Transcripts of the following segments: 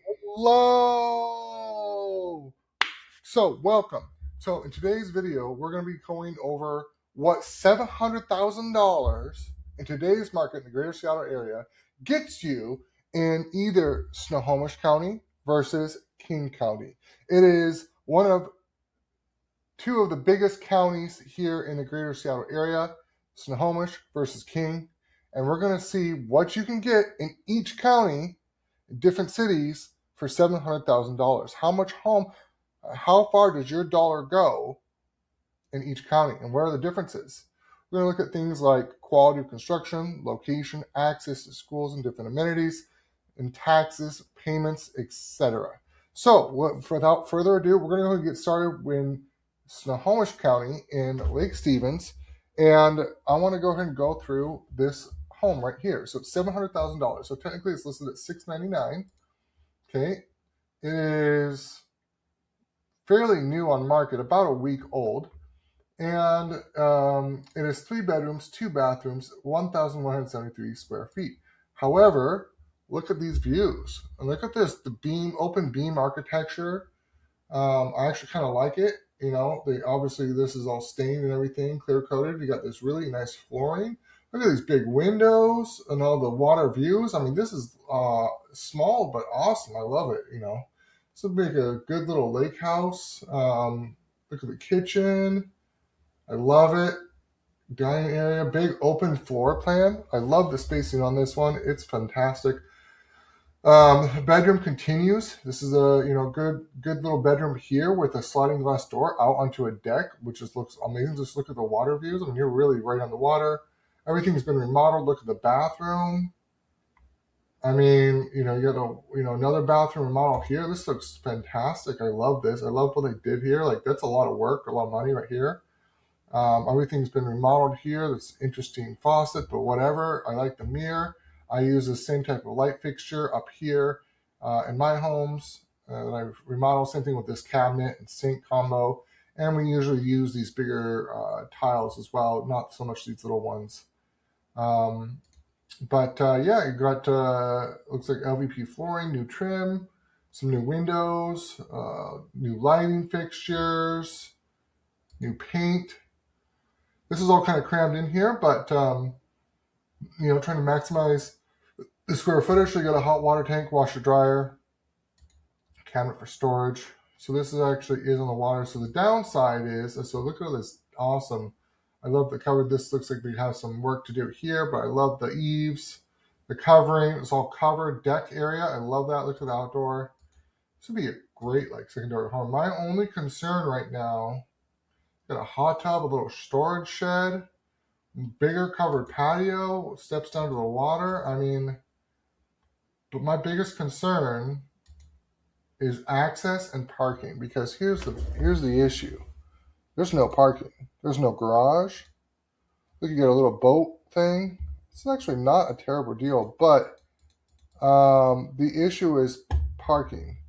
Hello. So, welcome. So, in today's video, we're going to be going over what $700,000 in today's market in the greater Seattle area gets you in either Snohomish County versus King County. It is one of two of the biggest counties here in the greater Seattle area, Snohomish versus King. And we're going to see what you can get in each county, in different cities, for $700,000. How far does your dollar go in each county, and where are the differences? We're going to look at things like quality of construction, location, access to schools and different amenities, and taxes, payments, etc. So, without further ado, we're going to get started in Snohomish County in Lake Stevens, and I want to go ahead and go through this home right here. So, it's $700,000. So, technically, it's listed at $699,000. Okay, it is fairly new on market, about a week old. And it has 3 bedrooms, 2 bathrooms, 1,173 square feet. However, look at these views. And look at this, the open beam architecture. I actually kind of like it. You know, obviously this is all stained and everything, clear coated. You got this really nice flooring. Look at these big windows and all the water views. I mean, this is small but awesome. I love it. This would make a good little lake house. Look at the kitchen. I love it. Dining area, big open floor plan. I love the spacing on this one. It's fantastic. Bedroom continues. This is a good little bedroom here with a sliding glass door out onto a deck, which just looks amazing. Just look at the water views. I mean, you're really right on the water. Everything's been remodeled. Look at the bathroom. I mean, you got another bathroom remodel here. This looks fantastic. I love this. I love what they did here. Like, that's a lot of work, a lot of money right here. Everything's been remodeled here. That's interesting faucet, but whatever. I like the mirror. I use the same type of light fixture up here in my homes. I remodel. Same thing with this cabinet and sink combo. And we usually use these bigger tiles as well, not so much these little ones. Yeah, you got looks like LVP flooring, new trim, some new windows, new lighting fixtures, new paint. This is all kind of crammed in here, but trying to maximize the square footage. So you got a hot water tank, washer, dryer, cabinet for storage. So this is actually on the water. So the downside is, so look at this awesome. I love the cover. This looks like we have some work to do here, but I love the eaves, the covering. It's all covered deck area. I love that. Look at the outdoor. This would be a great secondary home. My only concern right now, got a hot tub, a little storage shed, bigger covered patio, steps down to the water. I mean, but my biggest concern is access and parking, because here's the issue. There's no parking. There's no garage. Look, you get a little boat thing. It's actually not a terrible deal, but the issue is parking.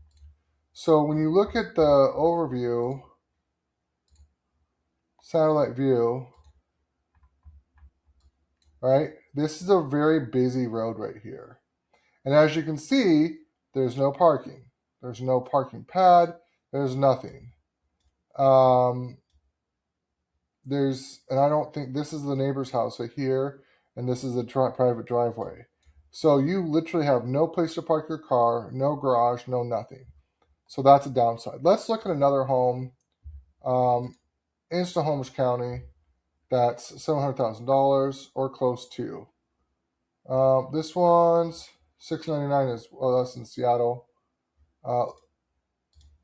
So when you look at the overview, satellite view, right? This is a very busy road right here. And as you can see, there's no parking. There's no parking pad. There's nothing. And I don't think this is the neighbor's house right here, and this is a private driveway. So you literally have no place to park your car, no garage, no nothing. So that's a downside. Let's look at another home in Snohomish County that's $700,000 or close to. This one's $699 that's in Seattle.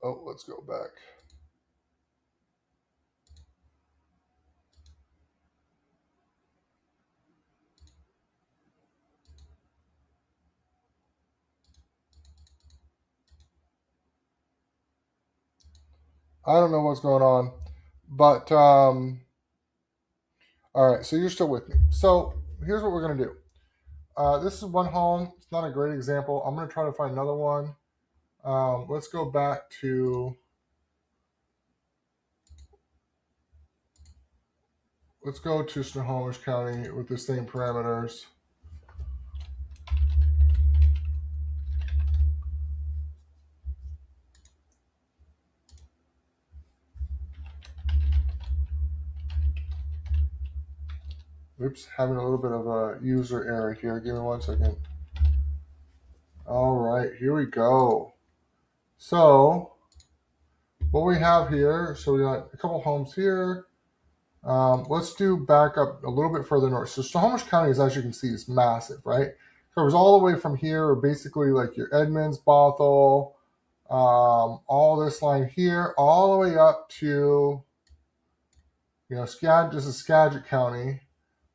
Let's go back. I don't know what's going on, but all right. So you're still with me. So here's what we're gonna do. This is one home. It's not a great example. I'm gonna try to find another one. Let's go back to. Let's go to Snohomish County with the same parameters. Oops, having a little bit of a user error here. Give me 1 second. All right, here we go. So what we have here, so we got a couple homes here. Let's do back up a little bit further north. So Snohomish County, is, as you can see, is massive, right? Covers all the way from here, or basically like your Edmonds, Bothell, all this line here, all the way up to, this is Skagit County.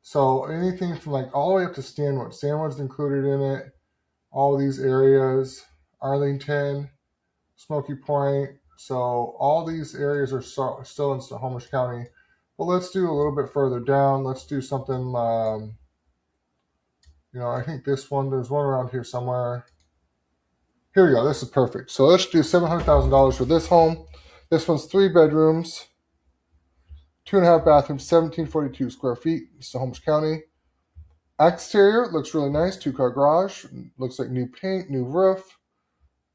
So anything from like all the way up to Stanwood. Stanwood's included in it. All these areas, Arlington, Smoky Point. So all these areas are still in Snohomish County. But let's do a little bit further down. Let's do something, I think this one, there's one around here somewhere. Here we go. This is perfect. So let's do $700,000 for this home. This one's 3 bedrooms, 2.5 bathrooms, 1,742 square feet, Snohomish County. Exterior looks really nice. 2-car garage. Looks like new paint, new roof.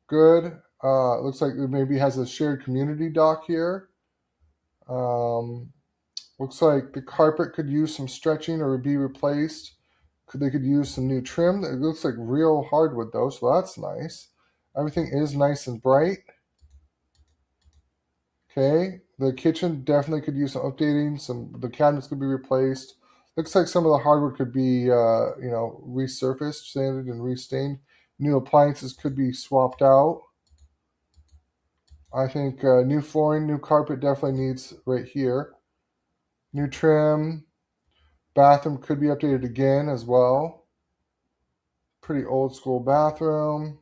Good. Looks like it maybe has a shared community dock here. Looks like the carpet could use some stretching or be replaced. They could use some new trim. It looks like real hardwood though, so that's nice. Everything is nice and bright. Okay, the kitchen definitely could use some updating. The cabinets could be replaced. Looks like some of the hardwood could be, resurfaced, sanded, and restained. New appliances could be swapped out. I think new flooring, new carpet definitely needs right here. New trim. Bathroom could be updated again as well. Pretty old school bathroom.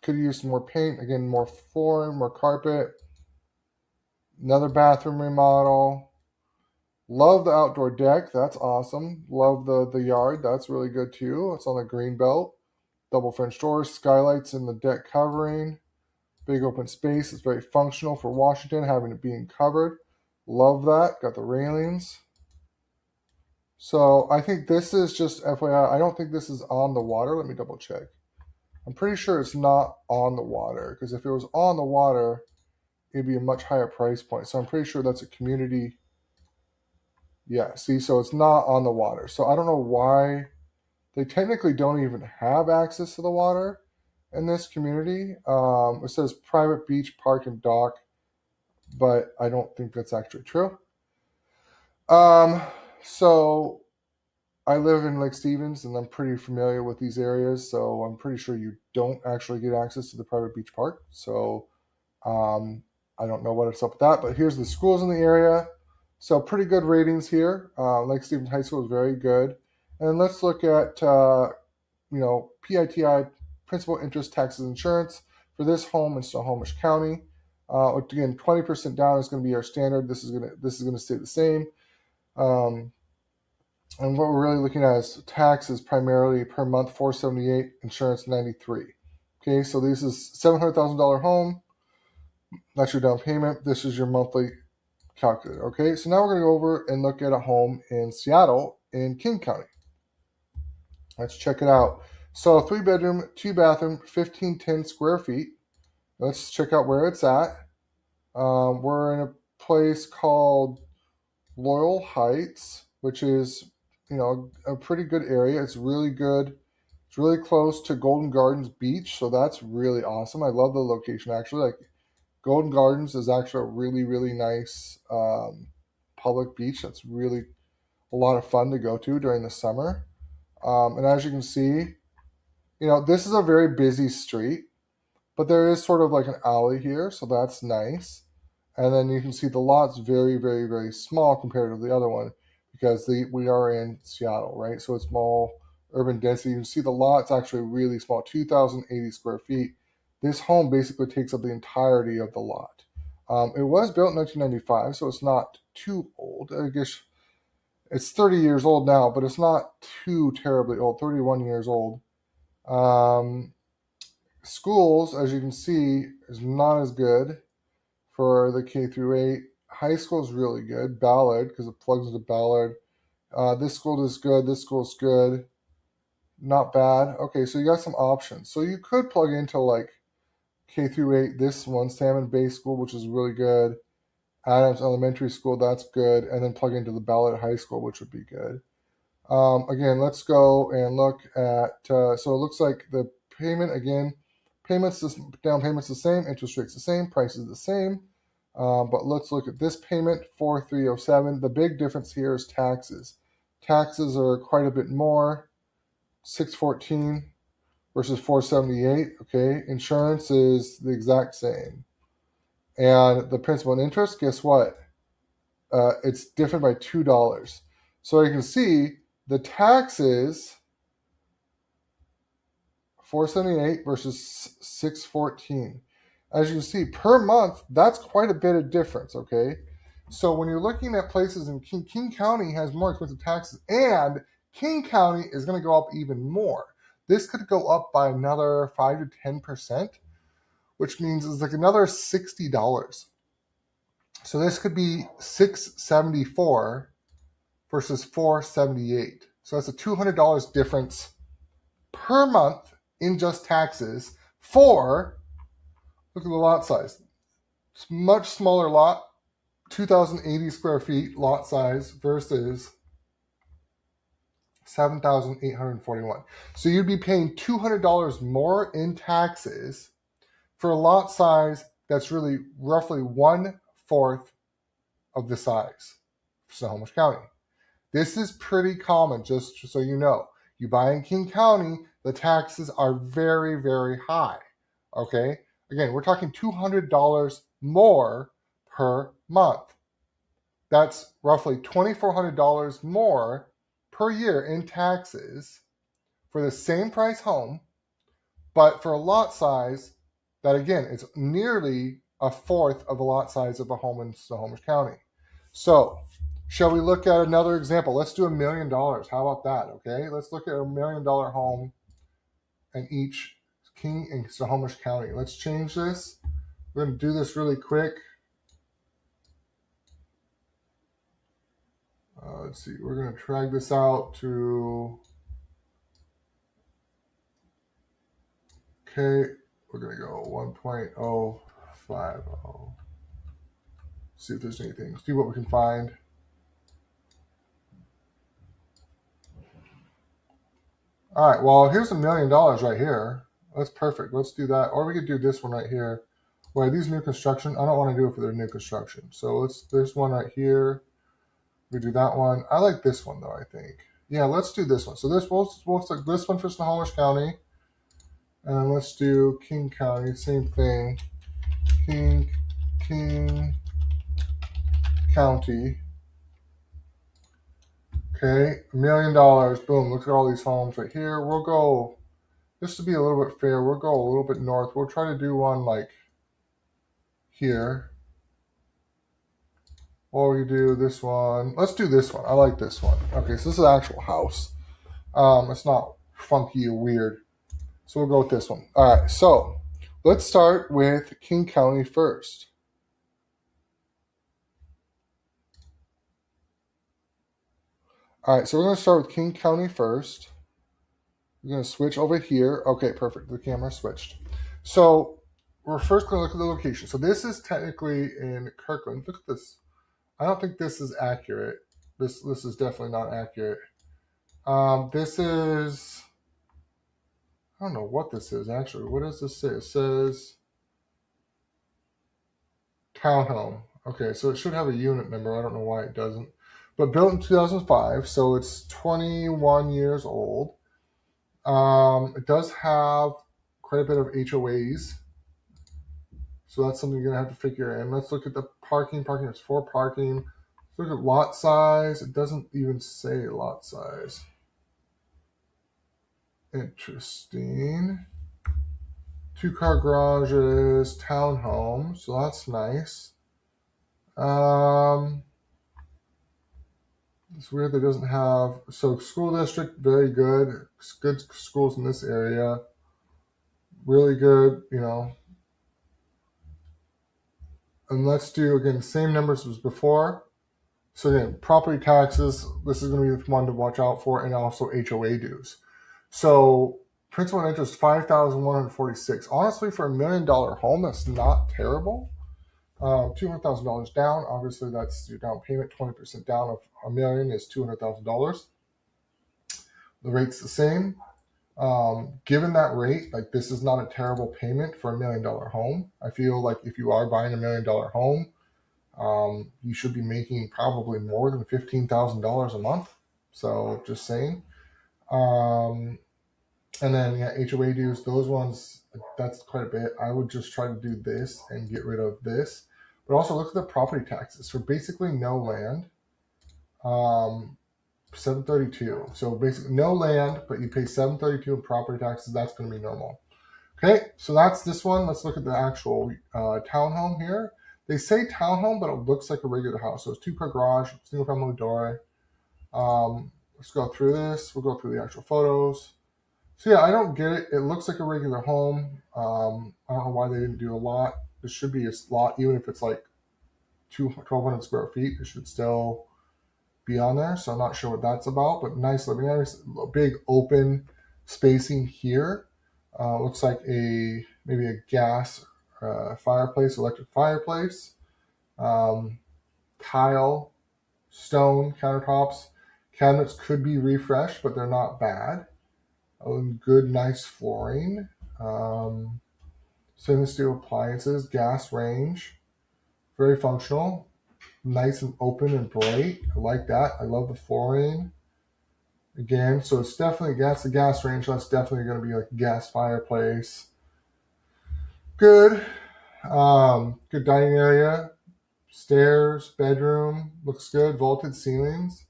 Could use some more paint. Again, more flooring, more carpet. Another bathroom remodel. Love the outdoor deck. That's awesome. Love the yard. That's really good too. It's on the green belt. Double French doors, skylights in the deck covering. Big open space. It's very functional for Washington, having it being covered. Love that. Got the railings. So I think this is just FYI. I don't think this is on the water. Let me double check. I'm pretty sure it's not on the water, because if it was on the water, it'd be a much higher price point. So I'm pretty sure that's a community. Yeah, see, so it's not on the water. So I don't know why they technically don't even have access to the water in this community. It says private beach, park, and dock, but I don't think that's actually true. So I live in Lake Stevens, and I'm pretty familiar with these areas, so I'm pretty sure you don't actually get access to the private beach park. So I don't know what's up with that, but here's the schools in the area. So pretty good ratings here. Lake Stevens High School is very good. And let's look at, PITI, principal, interest, taxes, insurance for this home in Snohomish County. Again, 20% down is going to be our standard. This is going to stay the same. And what we're really looking at is taxes primarily per month, $478, insurance $93. Okay, so this is $700,000 home. That's your down payment. This is your monthly calculator. Okay, so now we're going to go over and look at a home in Seattle in King County. Let's check it out. So 3 bedroom, 2 bathroom, 1,510 square feet. Let's check out where it's at. We're in a place called Loyal Heights, which is, a pretty good area. It's really good. It's really close to Golden Gardens Beach, so that's really awesome. I love the location, actually. Like, Golden Gardens is actually a really, really nice public beach. That's really a lot of fun to go to during the summer. And as you can see, this is a very busy street, but there is sort of like an alley here, so that's nice. And then you can see the lot's very, very, very small compared to the other one, because we are in Seattle, right? So it's small urban density. You can see the lot's actually really small, 2,080 square feet. This home basically takes up the entirety of the lot. It was built in 1995, so it's not too old. I guess it's 30 years old now, but it's not too terribly old, 31 years old. Schools, as you can see, is not as good for the K through 8. High school is really good. Ballard, because it plugs into Ballard. This school is good. This school is good. Not bad. Okay, so you got some options. So you could plug into like K through 8. This one, Salmon Bay School, which is really good. Adams Elementary School, that's good. And then plug into the Ballard High School, which would be good. Again, let's go and look at, so it looks like the payment, again, down payment's the same, interest rate's the same, price is the same. But let's look at this payment, 4,307. The big difference here is taxes. Taxes are quite a bit more, 614 versus 478. Okay, insurance is the exact same. And the principal and interest, guess what? It's different by $2. So you can see the taxes, 478 versus 614. As you can see, per month, that's quite a bit of difference, okay? So when you're looking at places in King County has more expensive taxes, and King County is going to go up even more. This could go up by another 5 to 10%, which means it's like another $60. So this could be $674 versus $478. So that's a $200 difference per month in just taxes for, look at the lot size. It's much smaller lot, 2,080 square feet lot size versus 7,841. So you'd be paying $200 more in taxes for a lot size that's really roughly 1/4 of the size of Snohomish County. This is pretty common, just so you know. You buy in King County, the taxes are very, very high. Okay? Again, we're talking $200 more per month. That's roughly $2,400 more per year in taxes for the same price home, but for a lot size that, again, is nearly 1/4 of the lot size of a home in Snohomish County. So, shall we look at another example? Let's do $1 million. How about that? Okay, let's look at $1 million home in each King and Snohomish County. Let's change this. We're going to do this really quick. Let's see. We're going to drag this out to. Okay, we're going to go 1.050. See if there's anything. See what we can find. All right, well, here's $1 million right here. That's perfect. Let's do that. Or we could do this one right here. Well, are these new construction? I don't want to do it for their new construction. So there's one right here. We do that one. I like this one though, I think. Yeah, let's do this one. So we'll select this one for Snohomish County. And let's do King County, same thing. King County. Okay, $1 million. Boom, look at all these homes right here. We'll go, just to be a little bit fair, we'll go a little bit north. We'll try to do one like here. Or we do this one. Let's do this one. I like this one. Okay, so this is an actual house. It's not funky or weird. So we'll go with this one. All right, so let's start with King County first. All right, so we're going to start with King County first. We're going to switch over here. Okay, perfect. The camera switched. So we're first going to look at the location. So this is technically in Kirkland. Look at this. I don't think this is accurate. This is definitely not accurate. This is, I don't know what this is actually. What does this say? It says townhome. Okay, so it should have a unit number. I don't know why it doesn't. But built in 2005, so it's 21 years old. It does have quite a bit of HOAs. So that's something you're going to have to figure in. Let's look at the parking. Parking is 4 parking. Let's look at lot size. It doesn't even say lot size. Interesting. 2-car garages, townhome. So that's nice. It's weird that it doesn't have, so school district, very good. Good schools in this area. Really good, you know. And let's do, again, the same numbers as before. So again, property taxes, this is going to be the one to watch out for, and also HOA dues. So principal and interest, $5,146. Honestly, for $1 million home, that's not terrible. $200,000 down. Obviously, that's your down payment. 20% down of $1 million is $200,000. The rate's the same. Given that rate, like this is not a terrible payment for $1 million home. I feel like if you are buying $1 million home, you should be making probably more than $15,000 a month. So just saying. Um, and then yeah, HOA dues, those ones, that's quite a bit. I would just try to do this and get rid of this. But also look at the property taxes for basically no land. 732. So basically no land, but you pay 732 in property taxes. That's going to be normal. Okay, so that's this one. Let's look at the actual townhome here. They say townhome, but it looks like a regular house. So it's 2-car garage, single family door. Let's go through this. We'll go through the actual photos. So yeah, I don't get it. It looks like a regular home. I don't know why they didn't do a lot. This should be a lot, even if it's like 1,200 square feet. It should still be on there. So I'm not sure what that's about, but nice living area. A big open spacing here. Looks like maybe a gas fireplace, electric fireplace. Tile, stone countertops. Cabinets could be refreshed, but they're not bad. Good, nice flooring. Stainless steel appliances, gas range, very functional, nice and open and bright. I like that. I love the flooring. Again, so it's definitely the gas range. That's definitely going to be like a gas fireplace. Good. Good dining area, stairs, bedroom, looks good. Vaulted ceilings.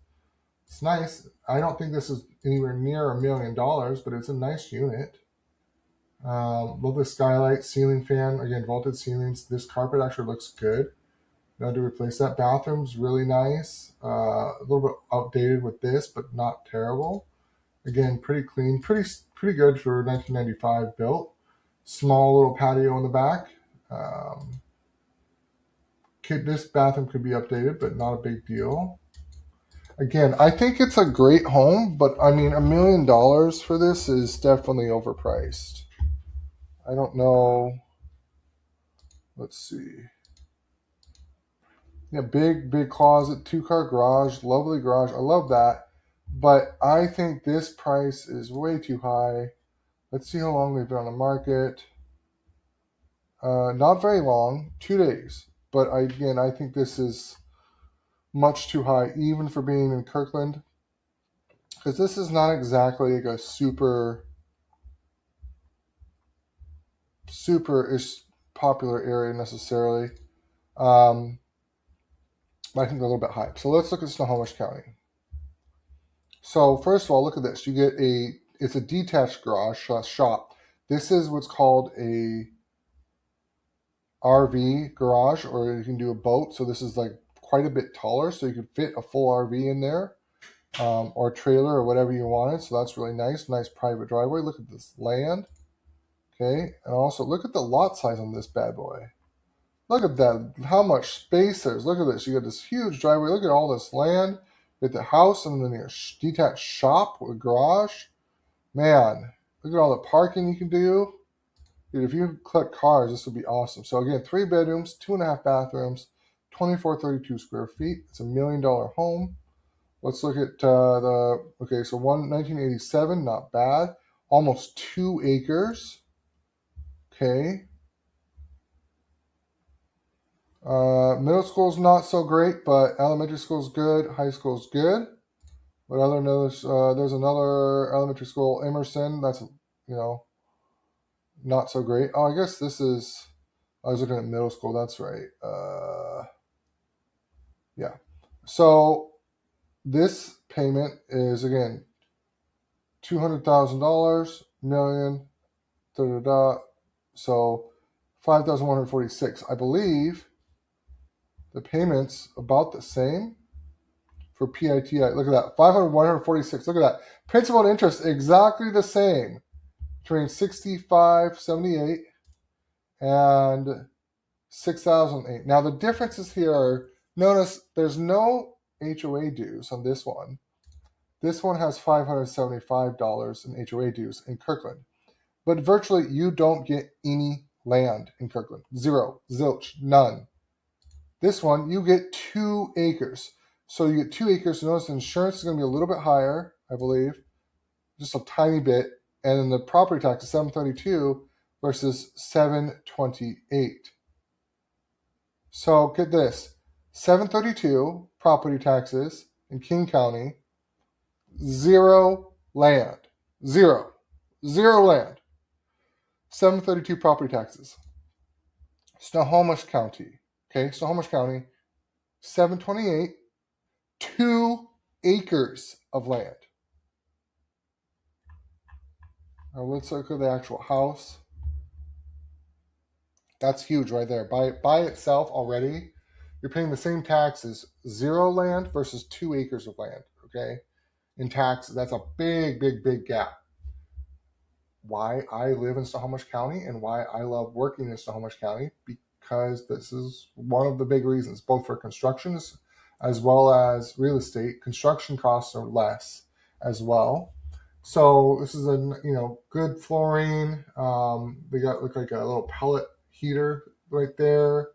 It's nice. I don't think this is anywhere near $1 million, but it's a nice unit. Love the skylight, ceiling fan. Again, vaulted ceilings. This carpet actually looks good. No to replace that. Bathroom's really nice. A little bit outdated with this, but not terrible. Again, pretty clean, pretty good for 1995 built. Small little patio in the back. This bathroom could be updated, but not a big deal. Again, I think it's a great home, but I mean, $1 million for this is definitely overpriced. I don't know. Let's see. Yeah, big closet, 2-car garage, lovely garage. I love that. But I think this price is way too high. Let's see how long they've been on the market. Not very long, 2 days. But I think this is much too high, even for being in Kirkland. Because this is not exactly like a super popular area necessarily. But I think they're a little bit high. So let's look at Snohomish County. So first of all, look at this. You get it's a detached garage shop. This is what's called a RV garage, or you can do a boat. So this is like quite a bit taller, so you could fit a full RV in there, or a trailer or whatever you wanted. So that's really nice. Nice private driveway. Look at this land. Okay, and also look at the lot size on this bad boy. Look at that, how much space there is. Look at this. You got this huge driveway. Look at all this land with the house and then your detached shop with a garage. Man, look at all the parking you can do. Dude, if you collect cars, this would be awesome. So again, 3 bedrooms, 2.5 bathrooms, 2432 square feet. It's $1 million home. Let's look at okay, so 1987, not bad. Almost 2 acres. Okay. Middle school's not so great, but elementary school's good. High school's good. But other than those, there's another elementary school, Emerson. That's not so great. Oh, I guess this is. I was looking at middle school. That's right. Yeah. So this payment is again $200,000 million. Da da da. So 5,146. I believe the payments about the same for PITI. Look at that. 146. Look at that. Principal and interest exactly the same between 6578 and 6008. Now the differences here are, notice there's no HOA dues on this one. This one has $575 in HOA dues in Kirkland. But virtually you don't get any land in Kirkland. Zero. Zilch. None. This one, you get 2 acres. So you get 2 acres. Notice the insurance is going to be a little bit higher, I believe. just a tiny bit, and then the property tax is $732 versus $728. So get this, $732 property taxes in King County, zero land, zero land. $732 property taxes. Snohomish County, okay, Snohomish County, $728, 2 acres of land. Now let's look at the actual house. That's huge right there. By itself already, you're paying the same tax as 0 land versus 2 acres of land, okay? In taxes, that's a big gap. Why I live in Snohomish County and why I love working in Snohomish County, because this is one of the big reasons, both for constructions as well as real estate. Construction costs are less as well. So this is a good flooring. They got look like a little pellet heater right there.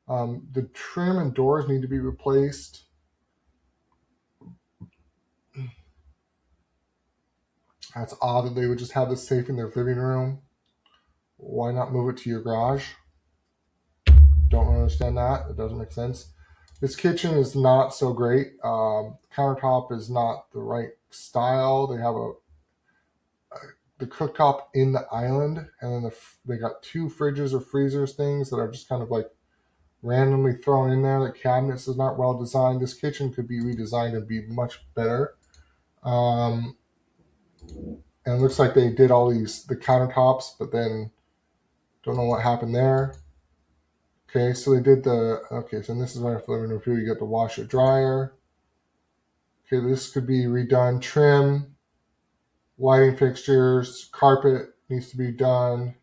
The trim and doors need to be replaced. That's odd that they would just have this safe in their living room. Why not move it to your garage? Don't understand that. It doesn't make sense. This kitchen is not so great. Countertop is not the right style. They have the cooktop in the island, and then they got 2 fridges or freezers things that are just kind of like randomly thrown in there. The cabinets is not well designed. This kitchen could be redesigned and be much better. And it looks like they did all the countertops, but then don't know what happened there. Okay, so they did so this is right after the living room too. You got the washer dryer. Okay, this could be redone. Trim, lighting fixtures, carpet needs to be done.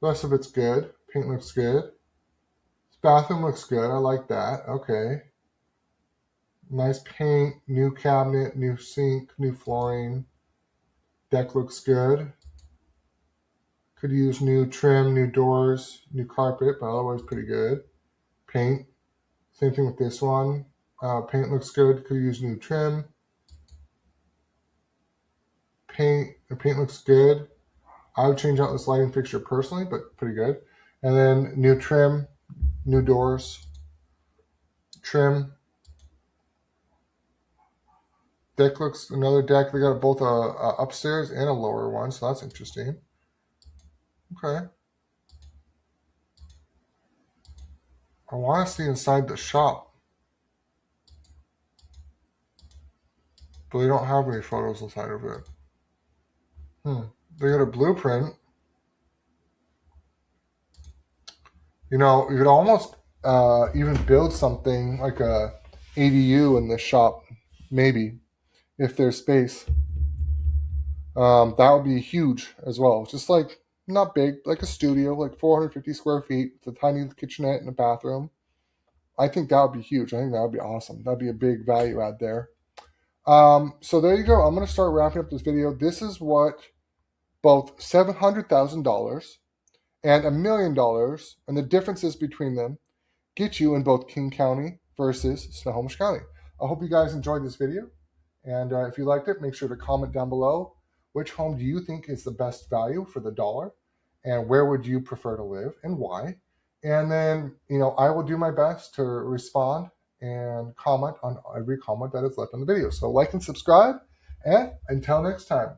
The rest of it's good. Paint looks good. This bathroom looks good. I like that. Okay. Nice paint, new cabinet, new sink, new flooring. Deck looks good. Could use new trim, new doors, new carpet, but otherwise pretty good. Paint. Same thing with this one. Paint looks good. Could use new trim. The paint looks good. I would change out this lighting fixture personally, but pretty good. And then new trim, new doors, trim. Deck looks, another deck. They got both a upstairs and a lower one, so that's interesting. Okay. I want to see inside the shop, but they don't have any photos inside of it. They got a blueprint. You could almost even build something like a ADU in the shop, maybe, if there's space. That would be huge as well. Just like, not big, like a studio, like 450 square feet, with a tiny kitchenette and a bathroom. I think that would be huge. I think that would be awesome. That'd be a big value add there. So there you go. I'm going to start wrapping up this video. This is what both $700,000 and $1 million, and the differences between them, get you in both King County versus Snohomish County. I hope you guys enjoyed this video, and if you liked it, make sure to comment down below which home do you think is the best value for the dollar, and where would you prefer to live and why. And then I will do my best to respond and comment on every comment that is left on the video. So like and subscribe, and until next time.